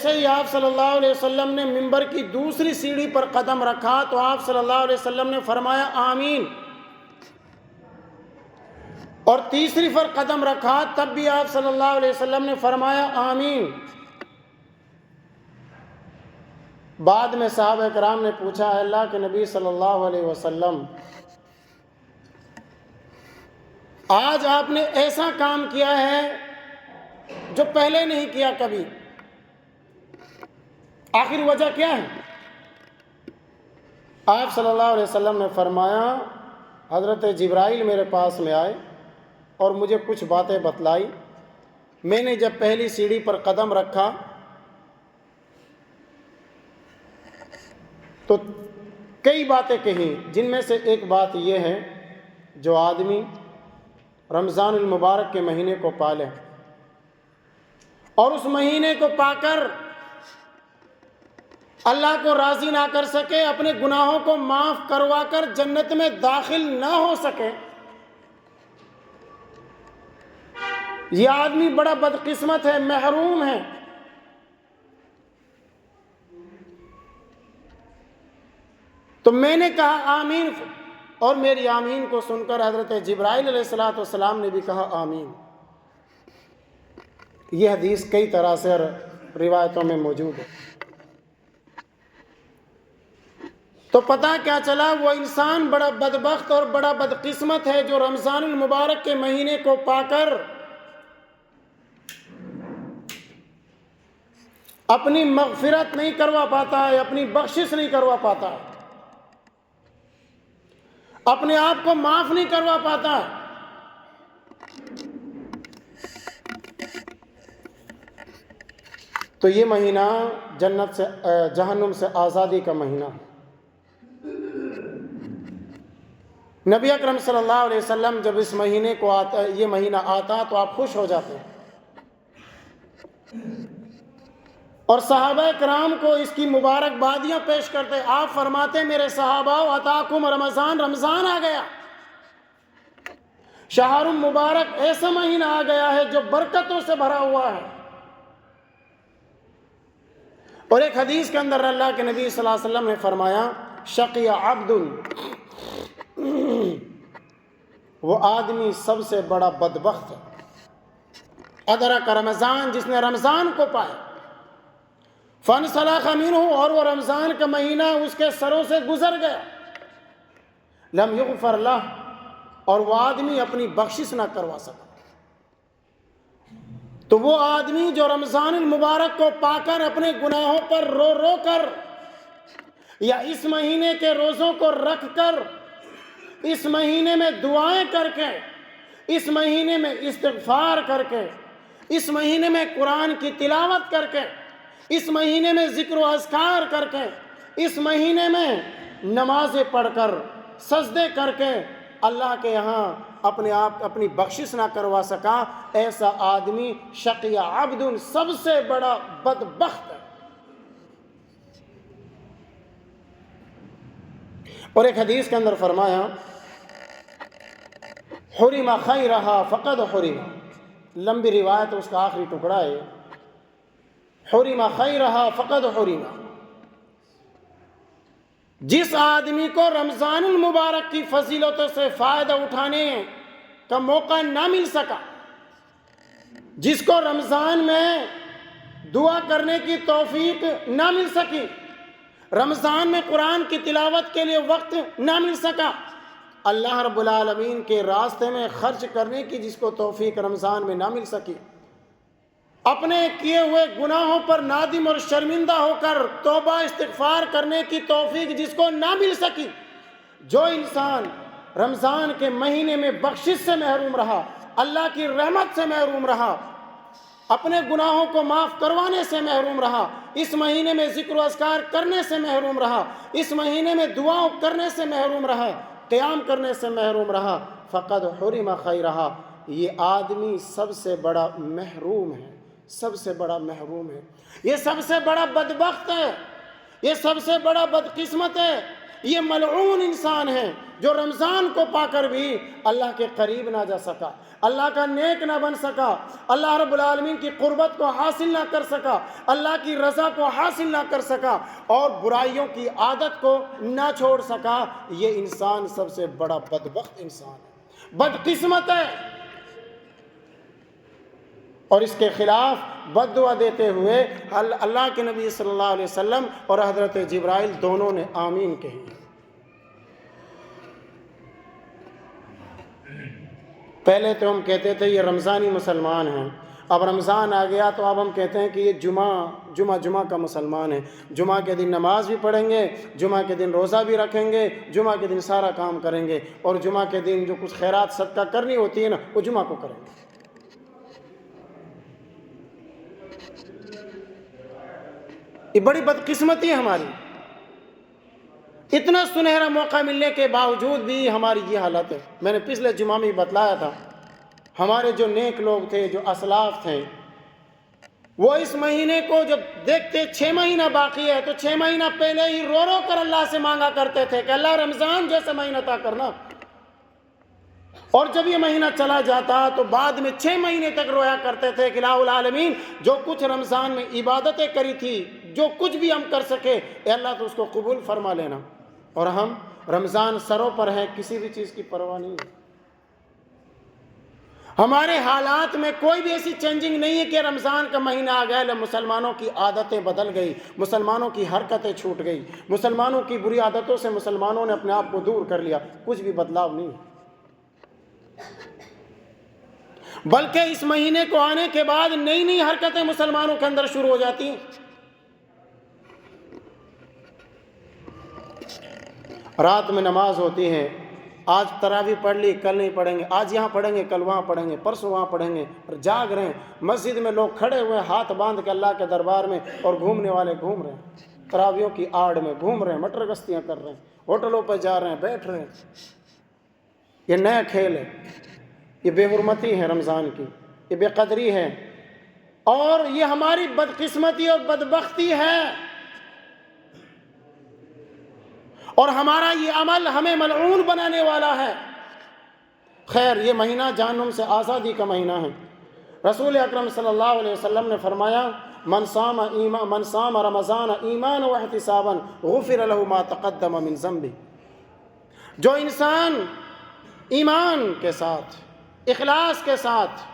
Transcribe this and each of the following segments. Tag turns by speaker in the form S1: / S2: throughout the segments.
S1: جیسے ہی آپ صلی اللہ علیہ وسلم نے منبر کی دوسری سیڑھی پر قدم رکھا تو آپ صلی اللہ علیہ وسلم نے فرمایا آمین، اور تیسری پر قدم رکھا تب بھی آپ صلی اللہ علیہ وسلم نے فرمایا آمین۔ بعد میں صحابہ کرام نے پوچھا، اے اللہ کے نبی صلی اللہ علیہ وسلم، آج آپ نے ایسا کام کیا ہے جو پہلے نہیں کیا کبھی، آخر وجہ کیا ہے؟ آپ صلی اللہ علیہ وسلم نے فرمایا، حضرت جبرائیل میرے پاس میں آئے اور مجھے کچھ باتیں بتلائی، میں نے جب پہلی سیڑھی پر قدم رکھا تو کئی باتیں کہیں، جن میں سے ایک بات یہ ہے، جو آدمی رمضان المبارک کے مہینے کو پالے اور اس مہینے کو پا کر اللہ کو راضی نہ کر سکے، اپنے گناہوں کو معاف کروا کر جنت میں داخل نہ ہو سکے، یہ آدمی بڑا بدقسمت ہے، محروم ہے۔ تو میں نے کہا آمین، اور میری آمین کو سن کر حضرت جبرائیل علیہ السلام نے بھی کہا آمین۔ یہ حدیث کئی طرح سے روایتوں میں موجود ہے۔ تو پتہ کیا چلا، وہ انسان بڑا بدبخت اور بڑا بدقسمت ہے جو رمضان المبارک کے مہینے کو پا کر اپنی مغفرت نہیں کروا پاتا ہے، اپنی بخشش نہیں کروا پاتا ہے، اپنے آپ کو معاف نہیں کروا پاتا ہے۔ تو یہ مہینہ جنت سے جہنم سے آزادی کا مہینہ ہے۔ نبی اکرم صلی اللہ علیہ وسلم جب اس مہینے کو یہ مہینہ آتا تو آپ خوش ہو جاتے ہیں، اور صحابہ کرام کو اس کی مبارکبادیاں پیش کرتے۔ آپ فرماتے، میرے صحابہ اتاکم رمضان، رمضان آ گیا، شہر مبارک، ایسا مہینہ آ گیا ہے جو برکتوں سے بھرا ہوا ہے۔ اور ایک حدیث کے اندر اللہ کے نبی صلی اللہ علیہ وسلم نے فرمایا، شقی عبد، وہ آدمی سب سے بڑا بدبخت ہے، ادرک رمضان، جس نے رمضان کو پایا، فانسلخ منہ، اور وہ رمضان کا مہینہ اس کے سروں سے گزر گیا، لم یغفر لہ، اور وہ آدمی اپنی بخشش نہ کروا سکا۔ تو وہ آدمی جو رمضان المبارک کو پا کر اپنے گناہوں پر رو رو کر، یا اس مہینے کے روزوں کو رکھ کر، اس مہینے میں دعائیں کر کے، اس مہینے میں استغفار کر کے، اس مہینے میں قرآن کی تلاوت کر کے، اس مہینے میں ذکر و اذکار کر کے، اس مہینے میں نمازیں پڑھ کر، سجدے کر کے اللہ کے یہاں اپنے آپ اپنی بخشش نہ کروا سکا، ایسا آدمی شقی عبد، سب سے بڑا بدبخت ہے۔ اور ایک حدیث کے اندر فرمایا، حرم خیرہا فقد حرم، لمبی روایت اس کا آخری ٹکڑا ہے، حرم خیرہا فقد حرم، جس آدمی کو رمضان المبارک کی فضیلتوں سے فائدہ اٹھانے کا موقع نہ مل سکا، جس کو رمضان میں دعا کرنے کی توفیق نہ مل سکی، رمضان میں قرآن کی تلاوت کے لیے وقت نہ مل سکا، اللہ رب العالمین کے راستے میں خرچ کرنے کی جس کو توفیق رمضان میں نہ مل سکی، اپنے کیے ہوئے گناہوں پر نادم اور شرمندہ ہو کر توبہ استغفار کرنے کی توفیق جس کو نہ مل سکی، جو انسان رمضان کے مہینے میں بخشش سے محروم رہا، اللہ کی رحمت سے محروم رہا، اپنے گناہوں کو معاف کروانے سے محروم رہا، اس مہینے میں ذکر و اذکار کرنے سے محروم رہا، اس مہینے میں دعاؤں کرنے سے محروم رہا، قیام کرنے سے محروم رہا، فقد حرم خیرہا، یہ آدمی سب سے بڑا محروم ہے، سب سے بڑا محروم ہے، یہ سب سے بڑا بدبخت ہے، یہ سب سے بڑا بدقسمت ہے، یہ ملعون انسان ہے جو رمضان کو پا کر بھی اللہ کے قریب نہ جا سکا، اللہ کا نیک نہ بن سکا، اللہ رب العالمین کی قربت کو حاصل نہ کر سکا، اللہ کی رضا کو حاصل نہ کر سکا، اور برائیوں کی عادت کو نہ چھوڑ سکا۔ یہ انسان سب سے بڑا بدبخت انسان ہے، بدقسمت ہے، اور اس کے خلاف بد دعا دیتے ہوئے اللہ کے نبی صلی اللہ علیہ وسلم اور حضرت جبرائیل دونوں نے آمین کہی۔ پہلے تو ہم کہتے تھے یہ رمضانی مسلمان ہیں، اب رمضان آ گیا تو اب ہم کہتے ہیں کہ یہ جمعہ کا مسلمان ہے، جمعہ کے دن نماز بھی پڑھیں گے، جمعہ کے دن روزہ بھی رکھیں گے، جمعہ کے دن سارا کام کریں گے، اور جمعہ کے دن جو کچھ خیرات صدقہ کرنی ہوتی ہے نا وہ جمعہ کو کریں گے۔ یہ بڑی بدقسمتی ہے ہماری، اتنا سنہرا موقع ملنے کے باوجود بھی ہماری یہ حالت ہے۔ میں نے پچھلے جمعہ میں بتلایا تھا، ہمارے جو نیک لوگ تھے، جو اسلاف تھے، وہ اس مہینے کو جب دیکھتے 6 مہینہ باقی ہے تو 6 مہینہ پہلے ہی رو رو کر اللہ سے مانگا کرتے تھے کہ اللہ رمضان جیسا مہینہ عطا کرنا، اور جب یہ مہینہ چلا جاتا تو بعد میں 6 مہینے تک رویا کرتے تھے کہ الہ العالمین جو کچھ رمضان میں عبادتیں کری تھی، جو کچھ بھی ہم کر سکے، اے اللہ تو اس کو قبول فرما لینا۔ اور ہم رمضان سروں پر ہیں، کسی بھی چیز کی پرواہ نہیں ہے، ہمارے حالات میں کوئی بھی ایسی چینجنگ نہیں ہے کہ رمضان کا مہینہ آ گیا مسلمانوں کی عادتیں بدل گئی، مسلمانوں کی حرکتیں چھوٹ گئی، مسلمانوں کی بری عادتوں سے مسلمانوں نے اپنے آپ کو دور کر لیا، کچھ بھی بدلاؤ نہیں ہے، بلکہ اس مہینے کو آنے کے بعد نئی نئی حرکتیں مسلمانوں کے اندر شروع ہو جاتی ہیں۔ رات میں نماز ہوتی ہے، آج تراویح پڑھ لی، کل نہیں پڑھیں گے، آج یہاں پڑھیں گے، کل وہاں پڑھیں گے، پرسوں وہاں پڑھیں گے، اور جاگ رہے ہیں مسجد میں لوگ کھڑے ہوئے ہاتھ باندھ کے اللہ کے دربار میں، اور گھومنے والے گھوم رہے ہیں، تراویحوں کی آڑ میں گھوم رہے ہیں، مٹر گستیاں کر رہے ہیں، ہوٹلوں پہ جا رہے ہیں، بیٹھ رہے ہیں۔ یہ نیا کھیل ہے، یہ بے حرمتی ہے رمضان کی، یہ بے قدری ہے، اور یہ ہماری بدقسمتی اور بدبختی ہے، اور ہمارا یہ عمل ہمیں ملعون بنانے والا ہے۔ خیر، یہ مہینہ جہنم سے آزادی کا مہینہ ہے۔ رسول اکرم صلی اللہ علیہ وسلم نے فرمایا من صام رمضان ایمانا واحتسابا غفر له ما تقدم من ذنبه، جو انسان ایمان کے ساتھ، اخلاص کے ساتھ،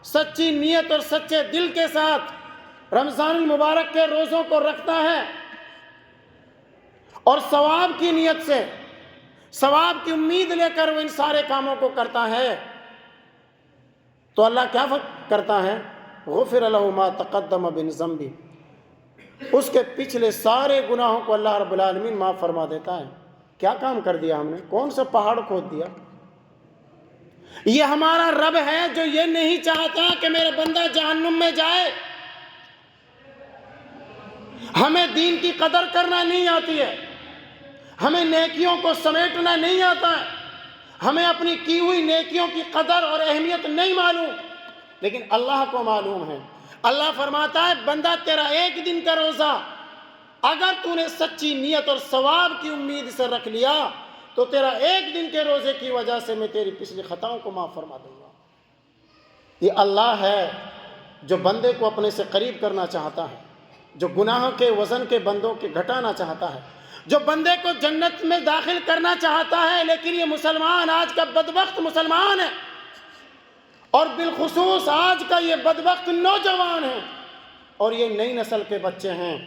S1: سچی نیت اور سچے دل کے ساتھ رمضان المبارک کے روزوں کو رکھتا ہے، اور ثواب کی نیت سے، ثواب کی امید لے کر وہ ان سارے کاموں کو کرتا ہے، تو اللہ کیا کرتا ہے؟ غفر له ما تقدم من ذنبه، اس کے پچھلے سارے گناہوں کو اللہ رب العالمین معاف فرما دیتا ہے۔ کیا کام کر دیا ہم نے؟ کون سا پہاڑ کھود دیا؟ یہ ہمارا رب ہے جو یہ نہیں چاہتا کہ میرا بندہ جہنم میں جائے۔ ہمیں دین کی قدر کرنا نہیں آتی ہے، ہمیں نیکیوں کو سمیٹنا نہیں آتا ہے، ہمیں اپنی کی ہوئی نیکیوں کی قدر اور اہمیت نہیں معلوم، لیکن اللہ کو معلوم ہے۔ اللہ فرماتا ہے بندہ تیرا ایک دن کا روزہ اگر تو نے سچی نیت اور ثواب کی امید سے رکھ لیا تو تیرا ایک دن کے روزے کی وجہ سے میں تیری پچھلی خطاؤں کو معاف فرما دوں گا۔ یہ اللہ ہے جو بندے کو اپنے سے قریب کرنا چاہتا ہے، جو گناہ کے وزن کے بندوں کے گھٹانا چاہتا ہے، جو بندے کو جنت میں داخل کرنا چاہتا ہے۔ لیکن یہ مسلمان آج کا بدبخت مسلمان ہے، اور بالخصوص آج کا یہ بدبخت نوجوان ہے، اور یہ نئی نسل کے بچے ہیں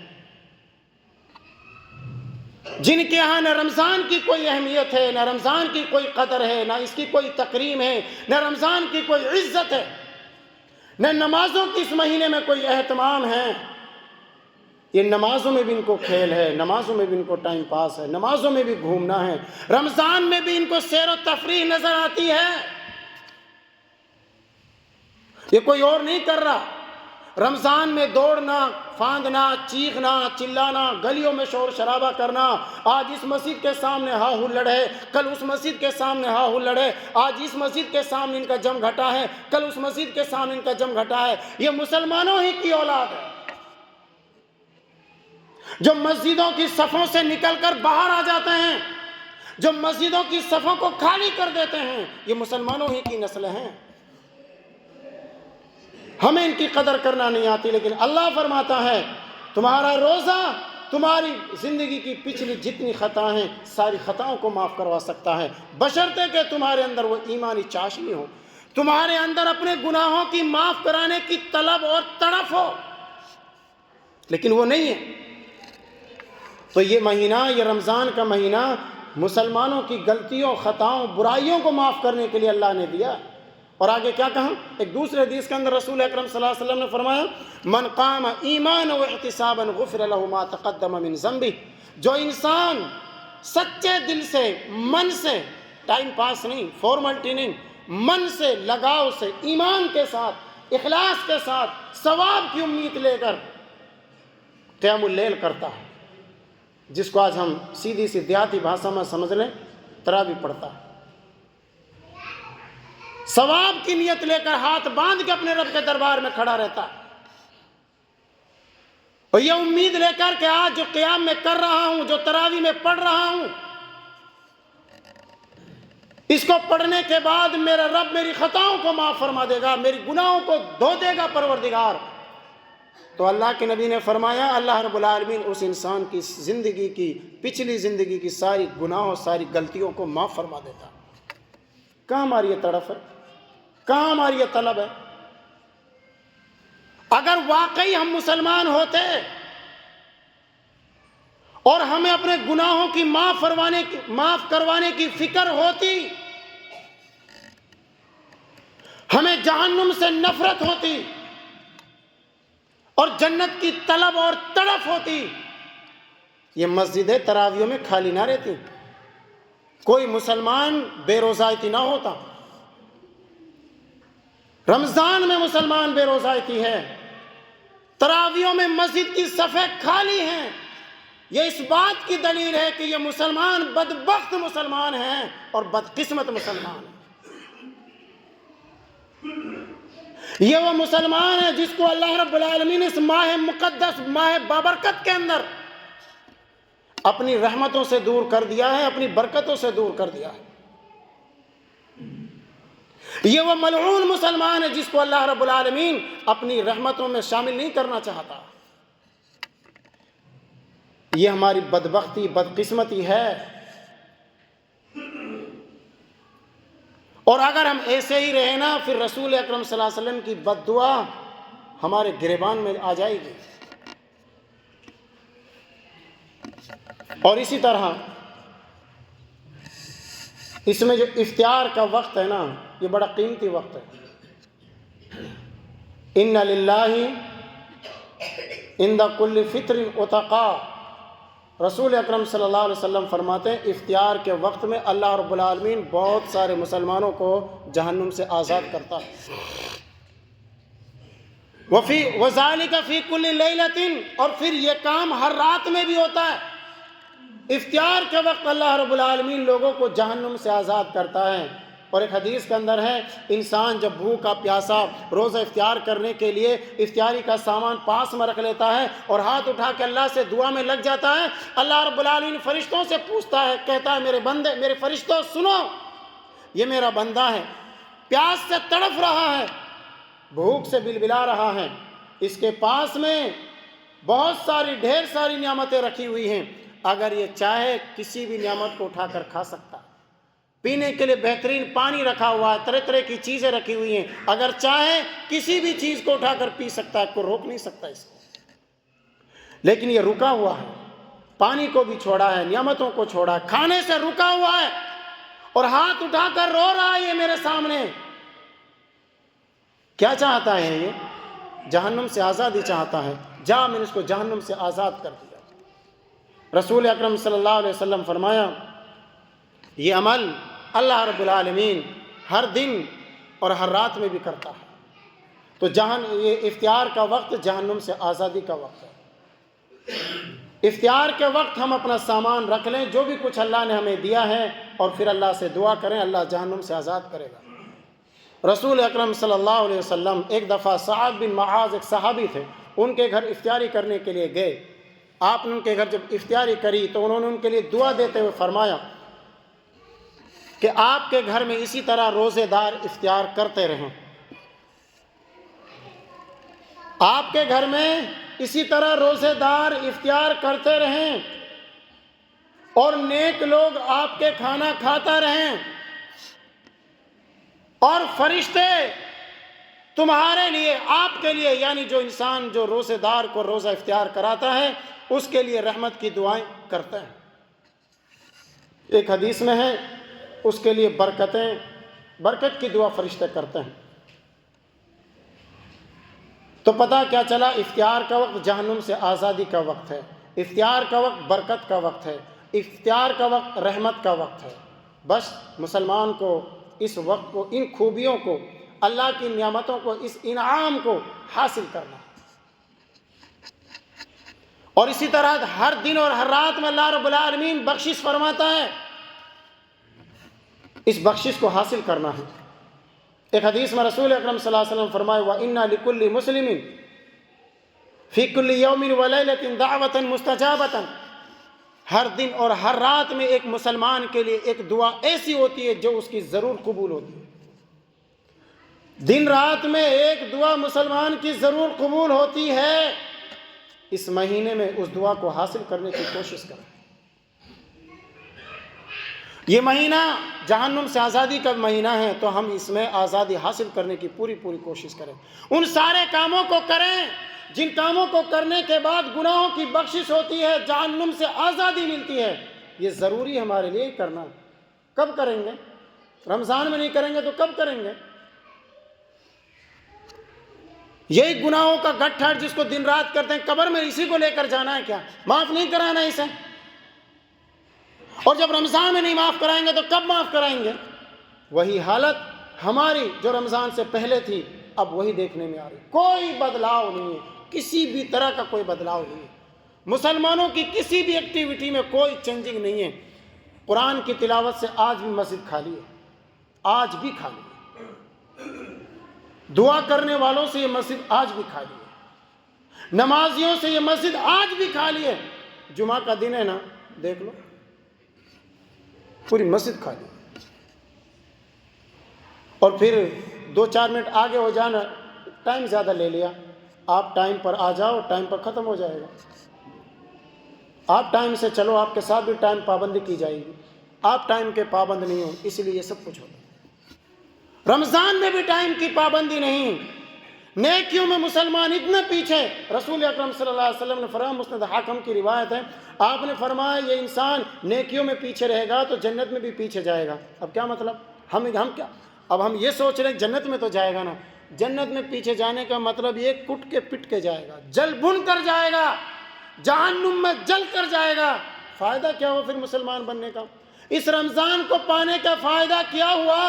S1: جن کے ہاں نہ رمضان کی کوئی اہمیت ہے، نہ رمضان کی کوئی قدر ہے، نہ اس کی کوئی تکریم ہے، نہ رمضان کی کوئی عزت ہے، نہ نمازوں کی اس مہینے میں کوئی اہتمام ہے۔ یہ نمازوں میں بھی ان کو کھیل ہے، نمازوں میں بھی ان کو ٹائم پاس ہے، نمازوں میں بھی گھومنا ہے، رمضان میں بھی ان کو سیر و تفریح نظر آتی ہے۔ یہ کوئی اور نہیں کر رہا۔ رمضان میں دوڑنا، پھاندنا، چیخنا، چلانا، گلیوں میں شور شرابہ کرنا، آج اس مسجد کے سامنے ہا ہلڑ ہے، کل اس مسجد کے سامنے ہا ہلڑ ہے، آج اس مسجد کے سامنے ان کا جم گھٹا ہے، کل اس مسجد کے سامنے ان کا جم گھٹا ہے۔ یہ مسلمانوں ہی کی اولاد ہے جو مسجدوں کی صفوں سے نکل کر باہر آ جاتے ہیں، جو مسجدوں کی صفوں کو خالی کر دیتے ہیں، یہ مسلمانوں ہی کی نسلیں ہیں۔ ہمیں ان کی قدر کرنا نہیں آتی، لیکن اللہ فرماتا ہے تمہارا روزہ تمہاری زندگی کی پچھلی جتنی خطائیں ہیں ساری خطاؤں کو معاف کروا سکتا ہے، بشرطے کہ تمہارے اندر وہ ایمانی چاشنی ہو، تمہارے اندر اپنے گناہوں کی معاف کرانے کی طلب اور تڑف ہو، لیکن وہ نہیں ہے۔ تو یہ مہینہ، یہ رمضان کا مہینہ مسلمانوں کی غلطیوں، خطاؤں، برائیوں کو معاف کرنے کے لیے اللہ نے دیا۔ اور آگے کیا کہا؟ ایک دوسرے حدیث کے اندر رسول اکرم صلی اللہ علیہ وسلم نے فرمایا من قام ایمانا واحتسابا غفر له ما تقدم من ذنبه، جو انسان سچے دل سے، من سے، ٹائم پاس نہیں، فارملٹی نہیں، من سے، لگاؤ سے، ایمان کے ساتھ، اخلاص کے ساتھ، ثواب کی امید لے کر قیام اللیل کرتا ہے، جس کو آج ہم سیدھی سی دیہاتی بھاشا میں سمجھ لیں تراویح پڑھتا ہے، ثواب کی نیت لے کر ہاتھ باندھ کے اپنے رب کے دربار میں کھڑا رہتا ہے، اور یہ امید لے کر کہ آج جو قیام میں کر رہا ہوں، جو تراویح میں پڑھ رہا ہوں، اس کو پڑھنے کے بعد میرا رب میری خطاؤں کو معاف فرما دے گا، میری گناہوں کو دھو دے گا پروردگار۔ تو اللہ کے نبی نے فرمایا اللہ رب العالمین اس انسان کی زندگی کی، پچھلی زندگی کی ساری گناہوں، ساری غلطیوں کو معاف فرما دیتا۔ کہاں ہماری یہ تڑف ہے؟ کہاں ہماری یہ طلب ہے؟ اگر واقعی ہم مسلمان ہوتے اور ہمیں اپنے گناہوں کی معاف کروانے کی فکر ہوتی، ہمیں جہنم سے نفرت ہوتی اور جنت کی طلب اور تڑف ہوتی، یہ مسجدیں تراویحوں میں خالی نہ رہتی، کوئی مسلمان بے روزایتی نہ ہوتا۔ رمضان میں مسلمان بے روزایتی ہے، تراویحوں میں مسجد کی صفیں خالی ہیں، یہ اس بات کی دلیل ہے کہ یہ مسلمان بدبخت مسلمان ہیں اور بدقسمت مسلمان ہیں۔ یہ وہ مسلمان ہے جس کو اللہ رب العالمین اس ماہ مقدس، ماہ بابرکت کے اندر اپنی رحمتوں سے دور کر دیا ہے، اپنی برکتوں سے دور کر دیا ہے۔ یہ وہ ملعون مسلمان ہے جس کو اللہ رب العالمین اپنی رحمتوں میں شامل نہیں کرنا چاہتا۔ یہ ہماری بدبختی، بدقسمتی ہے، اور اگر ہم ایسے ہی رہے نا پھر رسول اکرم صلی اللہ علیہ وسلم کی بد دعا ہمارے گریبان میں آ جائے گی۔ اور اسی طرح اس میں جو افطار کا وقت ہے نا، یہ بڑا قیمتی وقت ہے۔ ان للہ عند کل فطر عتقاء، رسول اکرم صلی اللہ علیہ وسلم فرماتے ہیں افطار کے وقت میں اللہ رب العالمین بہت سارے مسلمانوں کو جہنم سے آزاد کرتا ہے۔ وَذَلِكَ فِي كُلِّ لَيْلَةٍ، اور پھر یہ کام ہر رات میں بھی ہوتا ہے۔ افطار کے وقت اللہ رب العالمین لوگوں کو جہنم سے آزاد کرتا ہے۔ اور ایک حدیث کے اندر ہے انسان جب بھوکا پیاسا روزہ افطار کرنے کے لیے افطاری کا سامان پاس میں رکھ لیتا ہے اور ہاتھ اٹھا کے اللہ سے دعا میں لگ جاتا ہے، اللہ رب العالمین فرشتوں سے پوچھتا ہے، کہتا ہے میرے بندے، میرے فرشتوں سنو، یہ میرا بندہ ہے، پیاس سے تڑف رہا ہے، بھوک سے بلبلا رہا ہے، اس کے پاس میں بہت ساری، ڈھیر ساری نعمتیں رکھی ہوئی ہیں، اگر یہ چاہے کسی بھی نعمت کو اٹھا کر کھا سکتا ہے، پینے کے لیے بہترین پانی رکھا ہوا ہے، طرح طرح کی چیزیں رکھی ہوئی ہیں، اگر چاہے کسی بھی چیز کو اٹھا کر پی سکتا ہے، کوئی روک نہیں سکتا اس کو، لیکن یہ رکا ہوا ہے، پانی کو بھی چھوڑا ہے، نعمتوں کو چھوڑا ہے، کھانے سے رکا ہوا ہے اور ہاتھ اٹھا کر رو رہا ہے یہ میرے سامنے۔ کیا چاہتا ہے یہ؟ جہنم سے آزادی چاہتا ہے، جا میں نے اس کو جہنم سے آزاد کر دیا۔ رسول اکرم صلی اللہ علیہ وسلم فرمایا یہ عمل اللہ رب العالمین ہر دن اور ہر رات میں بھی کرتا ہے۔ تو یہ افطار کا وقت جہنم سے آزادی کا وقت ہے۔ افطار کے وقت ہم اپنا سامان رکھ لیں، جو بھی کچھ اللہ نے ہمیں دیا ہے، اور پھر اللہ سے دعا کریں، اللہ جہنم سے آزاد کرے گا۔ رسول اکرم صلی اللہ علیہ وسلم ایک دفعہ سعد بن معاذ ایک صحابی تھے، ان کے گھر افطاری کرنے کے لیے گئے۔ آپ نے ان کے گھر جب افطاری کری تو انہوں نے ان کے لیے دعا دیتے ہوئے فرمایا کہ آپ کے گھر میں اسی طرح روزے دار افطار کرتے رہیں، آپ کے گھر میں اسی طرح روزے دار افطار کرتے رہیں اور نیک لوگ آپ کے کھانا کھاتا رہیں، اور فرشتے تمہارے لیے، آپ کے لیے، یعنی جو انسان جو روزے دار کو روزہ افطار کراتا ہے اس کے لیے رحمت کی دعائیں کرتا ہے۔ ایک حدیث میں ہے اس کے لیے برکت کی دعا فرشتے کرتے ہیں۔ تو پتہ کیا چلا، افطار کا وقت جہنم سے آزادی کا وقت ہے، افطار کا وقت برکت کا وقت ہے، افطار کا وقت رحمت کا وقت ہے۔ بس مسلمان کو اس وقت کو، ان خوبیوں کو، اللہ کی نعمتوں کو، اس انعام کو حاصل کرنا، اور اسی طرح ہر دن اور ہر رات میں اللہ رب العالمین بخشش فرماتا ہے، اس بخشش کو حاصل کرنا ہے۔ ایک حدیث میں رسول اکرم صلی اللہ علیہ وسلم فرمائے وَإِنَّا لِكُلِّ مُسْلِمٍ فِي كُلِّ يَوْمٍ وَلَيْلَةٍ دَعْوَةً مُسْتَجَابَةً، ہر دن اور ہر رات میں ایک مسلمان کے لیے ایک دعا ایسی ہوتی ہے جو اس کی ضرور قبول ہوتی ہے۔ دن رات میں ایک دعا مسلمان کی ضرور قبول ہوتی ہے۔ اس مہینے میں اس دعا کو حاصل کرنے کی کوشش کریں۔ یہ مہینہ جہنم سے آزادی کا مہینہ ہے، تو ہم اس میں آزادی حاصل کرنے کی پوری کوشش کریں۔ ان سارے کاموں کو کریں جن کاموں کو کرنے کے بعد گناہوں کی بخشش ہوتی ہے، جہنم سے آزادی ملتی ہے۔ یہ ضروری ہمارے لیے کرنا۔ کب کریں گے؟ رمضان میں نہیں کریں گے تو کب کریں گے؟ یہی گناہوں کا گٹھڑ جس کو دن رات کرتے ہیں، قبر میں اسی کو لے کر جانا ہے کیا؟ معاف نہیں کرانا اسے؟ اور جب رمضان میں نہیں معاف کرائیں گے تو کب معاف کرائیں گے؟ وہی حالت ہماری جو رمضان سے پہلے تھی اب وہی دیکھنے میں آ رہی۔ کوئی بدلاؤ نہیں ہے، کسی بھی طرح کا کوئی بدلاؤ نہیں ہے۔ مسلمانوں کی کسی بھی ایکٹیویٹی میں کوئی چینجنگ نہیں ہے۔ قرآن کی تلاوت سے آج بھی مسجد خالی ہے، آج بھی خالی ہے۔ دعا کرنے والوں سے یہ مسجد آج بھی خالی ہے، نمازیوں سے یہ مسجد آج بھی خالی ہے۔ جمعہ کا دن ہے نا، دیکھ لو پوری مسجد خالی ہے۔ اور پھر 2-4 منٹ آگے ہو جانا، ٹائم زیادہ لے لیا، آپ ٹائم پر آ جاؤ، ٹائم پر ختم ہو جائے گا۔ آپ ٹائم سے چلو، آپ کے ساتھ بھی ٹائم پابندی کی جائے گی۔ آپ ٹائم کے پابند نہیں ہو، اس لیے یہ سب کچھ ہوتا ہے۔ رمضان میں بھی ٹائم کی پابندی نہیں، نیکیوں میں مسلمان اتنا پیچھے۔ رسول اکرم صلی اللہ علیہ وسلم نے فرمایا، مسند حاکم کی روایت ہے، آپ نے فرمایا یہ انسان نیکیوں میں پیچھے رہے گا تو جنت میں بھی پیچھے جائے گا۔ اب کیا مطلب؟ ہم کیا اب ہم یہ سوچ رہے ہیں جنت میں تو جائے گا نا؟ جنت میں پیچھے جانے کا مطلب یہ کٹ کے پٹ کے جائے گا، جل بھن کر جائے گا، جہنم میں جل کر جائے گا۔ فائدہ کیا ہوا پھر مسلمان بننے کا؟ اس رمضان کو پانے کا فائدہ کیا ہوا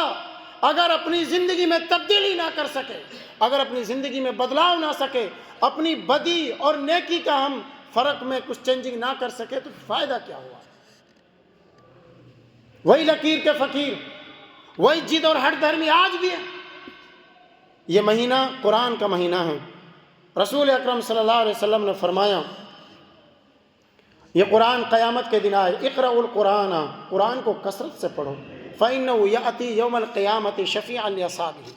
S1: اگر اپنی زندگی میں تبدیلی نہ کر سکے، اگر اپنی زندگی میں بدلاؤ نہ سکے، اپنی بدی اور نیکی کا ہم فرق میں کچھ چینجنگ نہ کر سکے تو فائدہ کیا ہوا؟ وہی لکیر کے فقیر، وہی جد اور ہٹ دھرمی آج بھی ہے۔ یہ مہینہ قرآن کا مہینہ ہے۔ رسول اکرم صلی اللہ علیہ وسلم نے فرمایا یہ قرآن قیامت کے دن آئے، اقرأوا القرآن، قرآن کو کثرت سے پڑھو، فإنه يأتي يوم القیامة شفیعا لأصحابہ،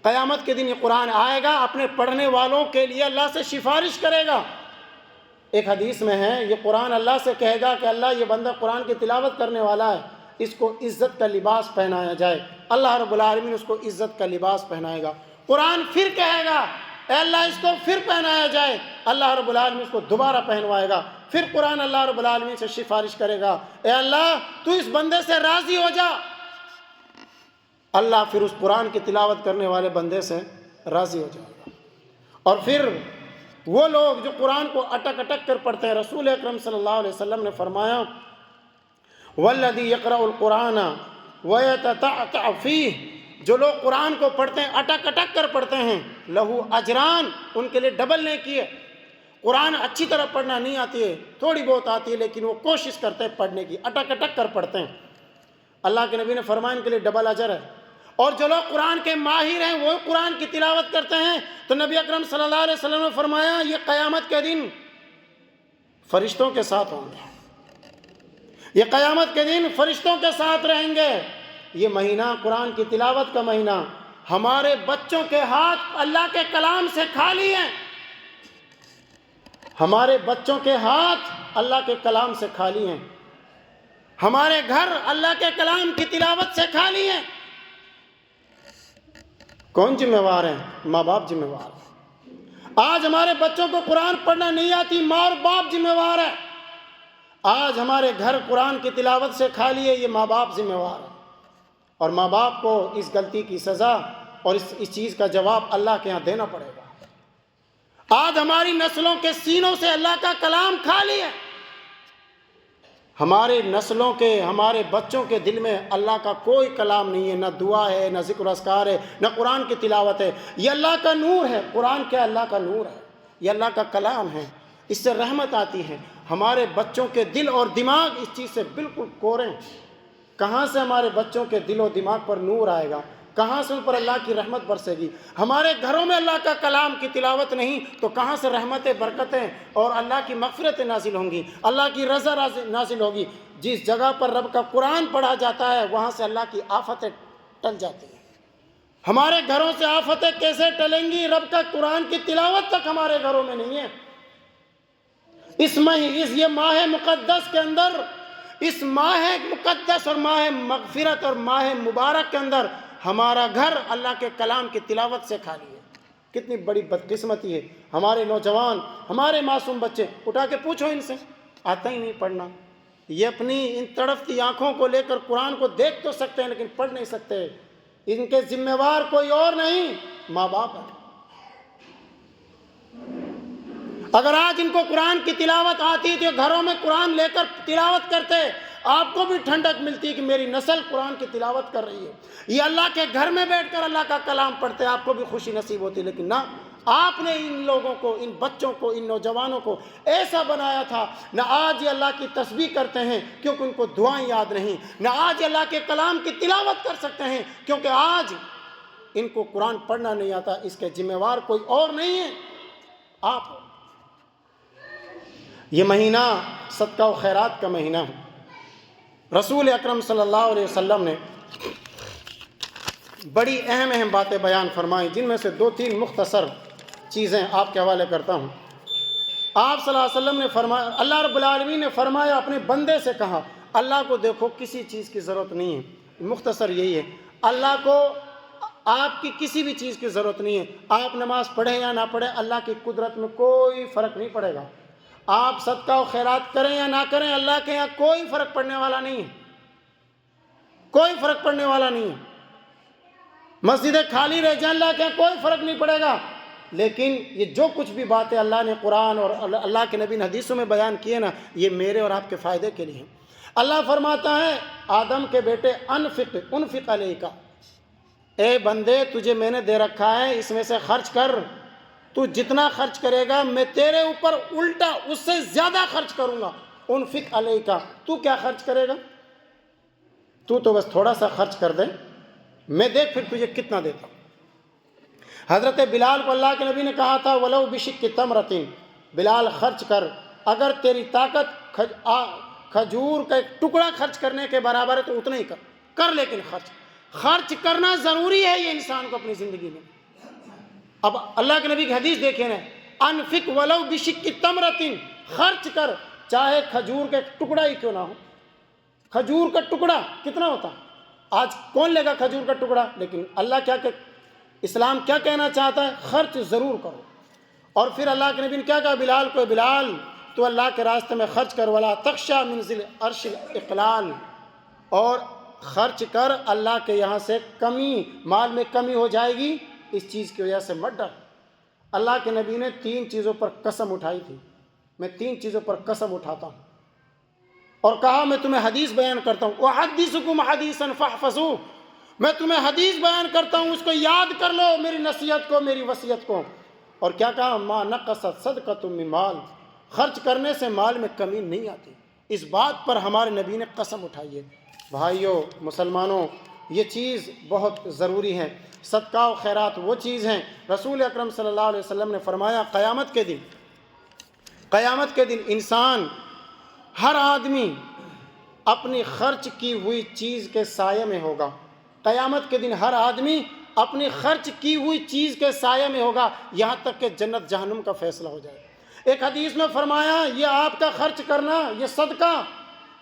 S1: قیامت کے دن یہ قرآن آئے گا، اپنے پڑھنے والوں کے لیے اللہ سے سفارش کرے گا۔ ایک حدیث میں ہے یہ قرآن اللہ سے کہے گا کہ اللہ یہ بندہ قرآن کی تلاوت کرنے والا ہے، اس کو عزت کا لباس پہنایا جائے۔ اللہ رب العالمین اس کو عزت کا لباس پہنائے گا۔ قرآن پھر کہے گا اے اللہ اس کو پھر پہنایا جائے، اللہ رب العالمین اس کو دوبارہ پہنوائے گا۔ پھر قرآن اللہ رب العالمین سے سفارش کرے گا اے اللہ تو اس بندے سے راضی ہو جا، اللہ پھر اس قرآن کی تلاوت کرنے والے بندے سے راضی ہو جائے گا۔ اور پھر وہ لوگ جو قرآن کو اٹک اٹک کر پڑھتے ہیں، رسول اکرم صلی اللہ علیہ وسلم نے فرمایا والذی یقرأ القرآن ویتتعتع فیہ، جو لوگ قرآن کو پڑھتے ہیں اٹک اٹک کر پڑھتے ہیں، لہو اجران، ان کے لیے ڈبل نیکی ہے۔ قرآن اچھی طرح پڑھنا نہیں آتی ہے، تھوڑی بہت آتی ہے لیکن وہ کوشش کرتے ہیں پڑھنے کی، اٹک اٹک کر پڑھتے ہیں، اللہ کے نبی نے فرمایا ان کے لیے ڈبل اجر ہے۔ اور جو لوگ قرآن کے ماہر ہیں وہ قرآن کی تلاوت کرتے ہیں، تو نبی اکرم صلی اللہ علیہ وسلم نے فرمایا یہ قیامت کے دن فرشتوں کے ساتھ ہوں گے، یہ قیامت کے دن فرشتوں کے ساتھ رہیں گے۔ یہ مہینہ قرآن کی تلاوت کا مہینہ، ہمارے بچوں کے ہاتھ اللہ کے کلام سے خالی ہیں، ہمارے بچوں کے ہاتھ اللہ کے کلام سے خالی ہیں، ہمارے گھر اللہ کے کلام کی تلاوت سے خالی ہیں۔ کون ذمہ وار ہیں؟ ماں باپ ذمہ وار ہیں۔ آج ہمارے بچوں کو قرآن پڑھنا نہیں آتی، ماں اور باپ ذمہ وار ہے۔ آج ہمارے گھر قرآن کی تلاوت سے خالی ہے، یہ ماں باپ ذمہ وار ہے، اور ماں باپ کو اس غلطی کی سزا اور اس چیز کا جواب اللہ کے ہاں دینا پڑے گا۔ آج ہماری نسلوں کے سینوں سے اللہ کا کلام خالی ہے، ہمارے نسلوں کے، ہمارے بچوں کے دل میں اللہ کا کوئی کلام نہیں ہے، نہ دعا ہے، نہ ذکر و اذکار ہے، نہ قرآن کی تلاوت ہے۔ یہ اللہ کا نور ہے، قرآن کیا اللہ کا نور ہے، یہ اللہ کا کلام ہے، اس سے رحمت آتی ہے۔ ہمارے بچوں کے دل اور دماغ اس چیز سے بالکل کورے ہیں۔ کہاں سے ہمارے بچوں کے دل و دماغ پر نور آئے گا؟ کہاں سے ان پر اللہ کی رحمت برسے گی؟ ہمارے گھروں میں اللہ کا کلام کی تلاوت نہیں تو کہاں سے رحمتیں، برکتیں اور اللہ کی مغفرتیں نازل ہوں گی، اللہ کی رضا نازل ہوگی؟ جس جگہ پر رب کا قرآن پڑھا جاتا ہے وہاں سے اللہ کی آفتیں ٹل جاتی ہیں۔ ہمارے گھروں سے آفتیں کیسے ٹلیں گی؟ رب کا قرآن کی تلاوت تک ہمارے گھروں میں نہیں ہے۔ یہ ماہ مقدس کے اندر، اس ماہ مقدس اور ماہ مغفرت اور ماہ مبارک کے اندر ہمارا گھر اللہ کے کلام کی تلاوت سے خالی ہے۔ کتنی بڑی بدقسمتی ہے۔ ہمارے نوجوان، ہمارے معصوم بچے، اٹھا کے پوچھو ان سے، آتا ہی نہیں پڑھنا۔ یہ اپنی ان تڑپتی آنکھوں کو لے کر قرآن کو دیکھ تو سکتے ہیں لیکن پڑھ نہیں سکتے۔ ان کے ذمہ وار کوئی اور نہیں، ماں باپ ہے۔ اگر آج ان کو قرآن کی تلاوت آتی تو گھروں میں قرآن لے کر تلاوت کرتے، آپ کو بھی ٹھنڈک ملتی کہ میری نسل قرآن کی تلاوت کر رہی ہے، یہ اللہ کے گھر میں بیٹھ کر اللہ کا کلام پڑھتے، آپ کو بھی خوشی نصیب ہوتی۔ لیکن نہ، آپ نے ان لوگوں کو، ان بچوں کو، ان نوجوانوں کو ایسا بنایا تھا، نہ آج یہ اللہ کی تسبیح کرتے ہیں کیونکہ ان کو دعائیں یاد نہیں، نہ آج یہ اللہ کے کلام کی تلاوت کر سکتے ہیں کیونکہ آج ان کو قرآن پڑھنا نہیں آتا۔ اس کے ذمہ وار کوئی اور نہیں ہے، آپ۔ یہ مہینہ صدقہ و خیرات کا مہینہ ہے۔ رسول اکرم صلی اللہ علیہ وسلم نے بڑی اہم باتیں بیان فرمائیں، جن میں سے 2-3 مختصر چیزیں آپ کے حوالے کرتا ہوں۔ آپ صلی اللہ علیہ وسلم نے فرمایا، اللہ رب العالمین نے فرمایا، اپنے بندے سے کہا، اللہ کو دیکھو کسی چیز کی ضرورت نہیں ہے۔ مختصر یہی ہے، اللہ کو آپ کی کسی بھی چیز کی ضرورت نہیں ہے۔ آپ نماز پڑھیں یا نہ پڑھیں، اللہ کی قدرت میں کوئی فرق نہیں پڑے گا۔ آپ صدقہ و خیرات کریں یا نہ کریں، اللہ کے یہاں کوئی فرق پڑنے والا نہیں ہے، کوئی فرق پڑنے والا نہیں ہے۔ مسجدیں خالی رہ جائیں، اللہ کے یہاں کوئی فرق نہیں پڑے گا۔ لیکن یہ جو کچھ بھی باتیں اللہ نے قرآن اور اللہ کے نبی نے حدیثوں میں بیان کیے نا، یہ میرے اور آپ کے فائدے کے لیے ہیں۔ اللہ فرماتا ہے، آدم کے بیٹے انفق علیک، اے بندے تجھے میں نے دے رکھا ہے، اس میں سے خرچ کر۔ تو جتنا خرچ کرے گا میں تیرے اوپر الٹا اس سے زیادہ خرچ کروں گا۔ انفق علیک، تو کیا خرچ کرے گا؟ تو بس تھوڑا سا خرچ کر دے، میں دیکھ پھر تجھے کتنا دیتا ہوں۔ حضرت بلال کو اللہ کے نبی نے کہا تھا، وَلَوْ بِشِقِّ تَمْرَةٍ، بلال خرچ کر، اگر تیری طاقت کھجور کا ایک ٹکڑا خرچ کرنے کے برابر ہے تو اتنا ہی کر، لیکن خرچ کرنا ضروری ہے یہ انسان کو اپنی زندگی میں۔ اب اللہ کے نبی کی حدیث دیکھیں نا، انفق ولو بشق تمرۃ، خرچ کر چاہے کھجور کا ایک ٹکڑا ہی کیوں نہ ہو۔ کھجور کا ٹکڑا کتنا ہوتا؟ آج کون لے گا کھجور کا ٹکڑا؟ لیکن اللہ کیا کہ اسلام کیا کہنا چاہتا ہے؟ خرچ ضرور کرو۔ اور پھر اللہ کے نبی نے کیا کہا بلال کو، بلال تو اللہ کے راستے میں خرچ کر، ولا تخشى من ذی العرش الاقلال، اور خرچ کر، اللہ کے یہاں سے کمی، مال میں کمی ہو جائے گی، اس چیز کی وجہ سے مت ڈر۔ اللہ کے نبی نے 3 چیزوں پر قسم اٹھائی تھی، میں 3 چیزوں پر قسم اٹھاتا ہوں، اور کہا میں تمہیں حدیث بیان کرتا ہوں، احدثکم حدیثا فاحفظوہ، میں تمہیں حدیث بیان کرتا ہوں، اس کو یاد کر لو، میری نصیحت کو، میری وصیت کو۔ اور کیا کہا؟ ما نقصت صدقۃ من مال، خرچ کرنے سے مال میں کمی نہیں آتی۔ اس بات پر ہمارے نبی نے قسم اٹھائی ہے۔ بھائیوں، مسلمانوں، یہ چیز بہت ضروری ہے۔ صدقہ و خیرات وہ چیز ہیں، رسول اکرم صلی اللہ علیہ وسلم نے فرمایا، قیامت کے دن انسان، ہر آدمی اپنی خرچ کی ہوئی چیز کے سائے میں ہوگا۔ قیامت کے دن ہر آدمی اپنی خرچ کی ہوئی چیز کے سائے میں ہوگا، یہاں تک کہ جنت جہنم کا فیصلہ ہو جائے۔ ایک حدیث میں فرمایا یہ آپ کا خرچ کرنا، یہ صدقہ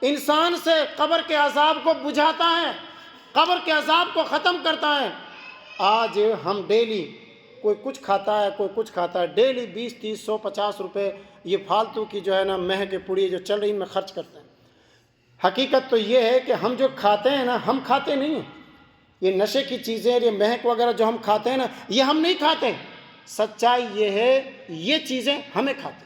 S1: انسان سے قبر کے عذاب کو بجھاتا ہے، قبر کے عذاب کو ختم کرتا ہے۔ آج ہم ڈیلی کوئی کچھ کھاتا ہے، کوئی کچھ کھاتا ہے، ڈیلی 20 30 100 50 روپے یہ فالتو کی جو ہے نا مہ کے پڑی جو چل رہی ان میں خرچ کرتے ہیں۔ حقیقت تو یہ ہے کہ ہم جو کھاتے ہیں نا، ہم کھاتے نہیں ہیں یہ نشے کی چیزیں، یہ مہک وغیرہ جو ہم کھاتے ہیں نا، یہ ہم نہیں کھاتے۔ سچائی یہ ہے یہ چیزیں ہمیں کھاتے ہیں۔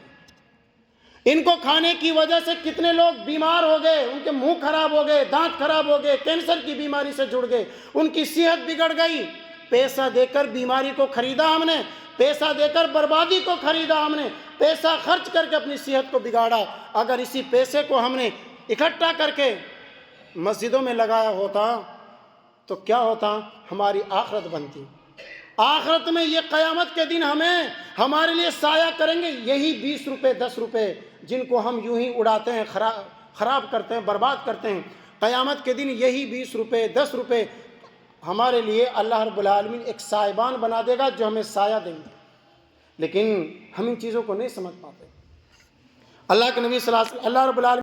S1: ان کو کھانے کی وجہ سے کتنے لوگ بیمار ہو گئے، ان کے منہ خراب ہو گئے، دانت خراب ہو گئے، کینسر کی بیماری سے جڑ گئے، ان کی صحت بگڑ گئی۔ پیسہ دے کر بیماری کو خریدا ہم نے، پیسہ دے کر بربادی کو خریدا ہم نے، پیسہ خرچ کر کے اپنی صحت کو بگاڑا۔ اگر اسی پیسے کو ہم نے اکٹھا کر کے مسجدوں میں لگایا ہوتا تو کیا ہوتا؟ ہماری آخرت بنتی۔ آخرت میں یہ قیامت کے دن ہمارے لیے سایہ کریں گے یہی 20 روپے 10 روپے جن کو ہم یوں ہی اڑاتے ہیں، خراب کرتے ہیں، برباد کرتے ہیں۔ قیامت کے دن یہی 20 روپے 10 روپے ہمارے لیے اللہ رب العالمین ایک سائبان بنا دے گا جو ہمیں سایہ دیں گے۔ لیکن ہم ان چیزوں کو نہیں سمجھ پاتے۔ اللہ کے نبی صلی اللہ علیہ وسلم، اللہ رب العالمین